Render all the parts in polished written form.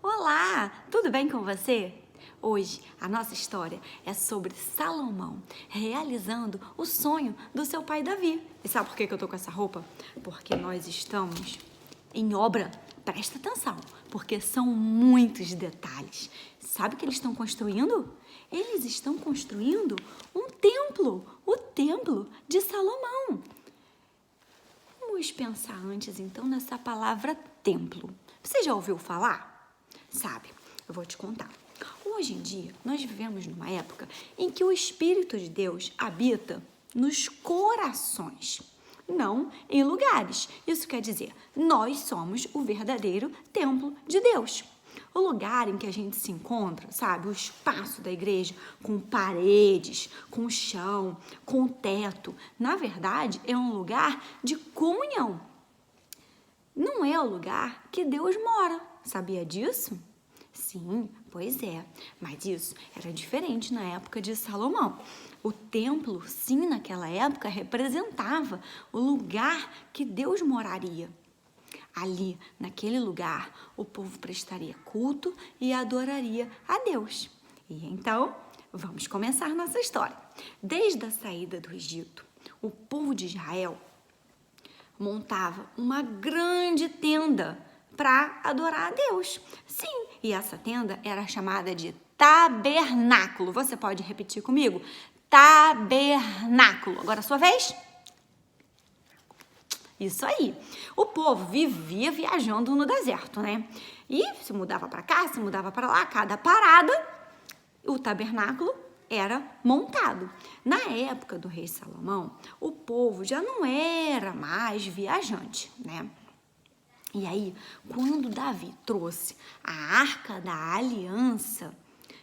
Olá, tudo bem com você? Hoje a nossa história é sobre Salomão realizando o sonho do seu pai Davi. E sabe por que eu tô com essa roupa? Porque nós estamos em obra. Presta atenção, porque são muitos detalhes. Sabe o que eles estão construindo? Eles estão construindo um templo, o Templo de Salomão. Vamos pensar antes então nessa palavra templo. Você já ouviu falar? Sabe, eu vou te contar. Hoje em dia, nós vivemos numa época em que o Espírito de Deus habita nos corações, não em lugares. Isso quer dizer, nós somos o verdadeiro templo de Deus. O lugar em que a gente se encontra, sabe, o espaço da igreja, com paredes, com chão, com teto, na verdade, é um lugar de comunhão. Não é o lugar que Deus mora. Sabia disso? Sim, pois é. Mas isso era diferente na época de Salomão. O templo, sim, naquela época, representava o lugar que Deus moraria. Ali, naquele lugar, o povo prestaria culto e adoraria a Deus. E então, vamos começar nossa história. Desde a saída do Egito, o povo de Israel montava uma grande tenda para adorar a Deus. Sim, e essa tenda era chamada de tabernáculo. Você pode repetir comigo? Tabernáculo. Agora a sua vez? Isso aí. O povo vivia viajando no deserto, né? E se mudava para cá, se mudava para lá, cada parada, o tabernáculo era montado. Na época do rei Salomão, o povo já não era mais viajante, né? E aí, quando Davi trouxe a Arca da Aliança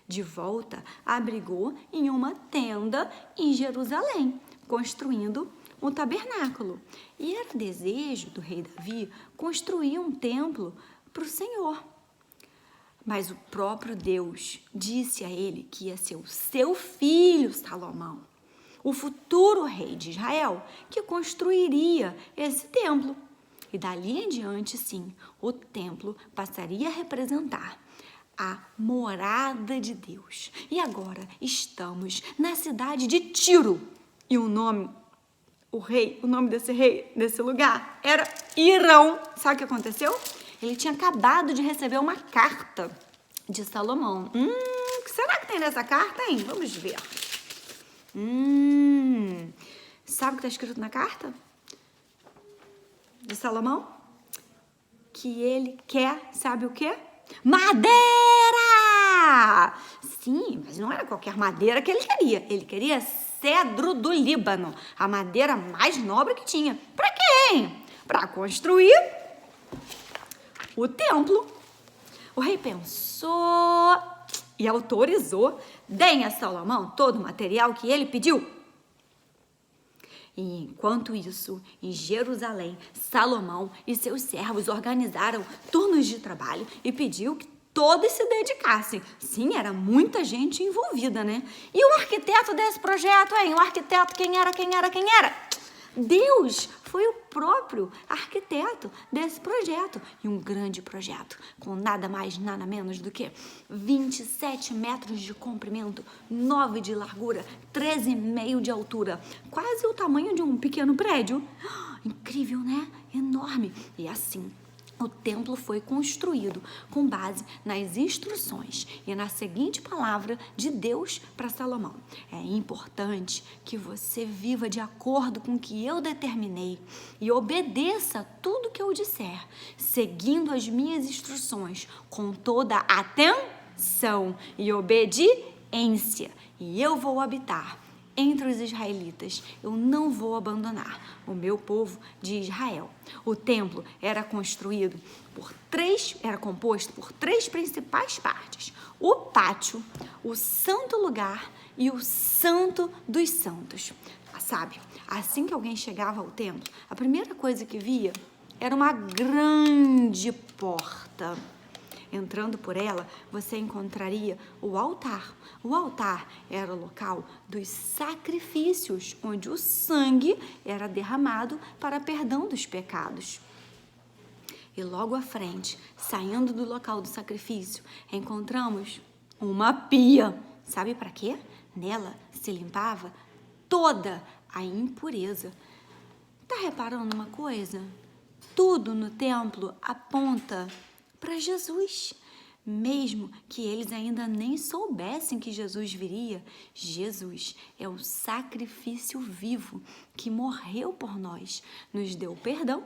de volta, abrigou em uma tenda em Jerusalém, construindo um tabernáculo. E era desejo do rei Davi construir um templo para o Senhor. Mas o próprio Deus disse a ele que ia ser o seu filho Salomão, o futuro rei de Israel, que construiria esse templo. E dali em diante, sim, o templo passaria a representar a morada de Deus. E agora estamos na cidade de Tiro. E o nome desse rei, desse lugar, era Irão. Sabe o que aconteceu? Ele tinha acabado de receber uma carta de Salomão. O que será que tem nessa carta, hein? Vamos ver. Sabe o que está escrito na carta de Salomão? Que ele quer, sabe o quê? Madeira! Sim, mas não era qualquer madeira que ele queria. Ele queria cedro do Líbano, a madeira mais nobre que tinha. Para quê, hein? Para construir o templo. O rei pensou e autorizou. Deem a Salomão todo o material que ele pediu. E enquanto isso, em Jerusalém, Salomão e seus servos organizaram turnos de trabalho e pediu que todos se dedicassem. Sim, era muita gente envolvida, né? E o arquiteto desse projeto, hein? O arquiteto, quem era? Deus foi o próprio arquiteto desse projeto. E um grande projeto, com nada mais, nada menos do que 27 metros de comprimento, 9 de largura, 13,5 de altura. Quase o tamanho de um pequeno prédio. Incrível, né? Enorme. E assim, o templo foi construído com base nas instruções e na seguinte palavra de Deus para Salomão. É importante que você viva de acordo com o que eu determinei e obedeça tudo que eu disser, seguindo as minhas instruções com toda atenção e obediência. E eu vou habitar entre os israelitas. Eu não vou abandonar o meu povo de Israel. O templo era composto por três principais partes: o pátio, o santo lugar e o santo dos santos. Sabe, assim que alguém chegava ao templo, a primeira coisa que via era uma grande porta. Entrando por ela, você encontraria o altar. O altar era o local dos sacrifícios, onde o sangue era derramado para perdão dos pecados. E logo à frente, saindo do local do sacrifício, encontramos uma pia. Sabe para quê? Nela se limpava toda a impureza. Tá reparando uma coisa? Tudo no templo aponta para Jesus. Mesmo que eles ainda nem soubessem que Jesus viria, Jesus é o sacrifício vivo que morreu por nós, nos deu perdão,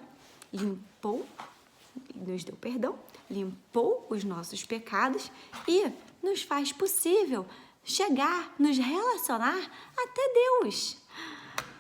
limpou os nossos pecados e nos faz possível chegar, nos relacionar até Deus.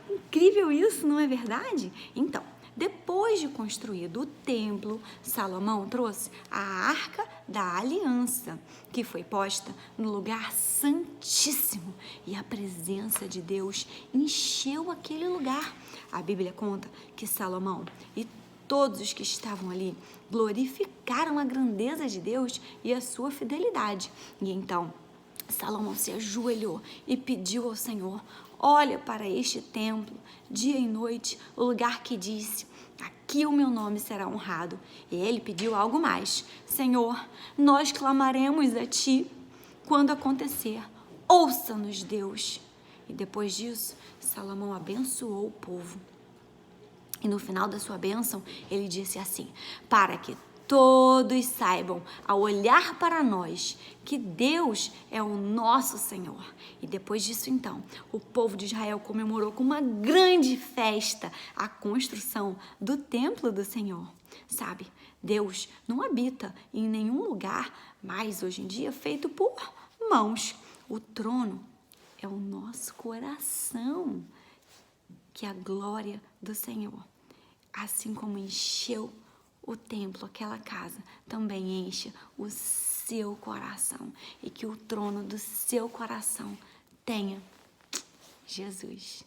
Incrível isso, não é verdade? Então, depois de construído o templo, Salomão trouxe a Arca da Aliança, que foi posta no lugar santíssimo, e a presença de Deus encheu aquele lugar. A Bíblia conta que Salomão e todos os que estavam ali glorificaram a grandeza de Deus e a sua fidelidade. E então, Salomão se ajoelhou e pediu ao Senhor: olha para este templo, dia e noite, o lugar que disse: aqui o meu nome será honrado. E ele pediu algo mais: Senhor, nós clamaremos a ti quando acontecer. Ouça-nos, Deus. E depois disso, Salomão abençoou o povo. E no final da sua bênção, ele disse assim: para que todos saibam, ao olhar para nós, que Deus é o nosso Senhor. E depois disso, então, o povo de Israel comemorou com uma grande festa a construção do templo do Senhor. Sabe, Deus não habita em nenhum lugar mais hoje em dia feito por mãos. O trono é o nosso coração, que a glória do Senhor, assim como encheu o templo, aquela casa, também encha o seu coração, e que o trono do seu coração tenha Jesus.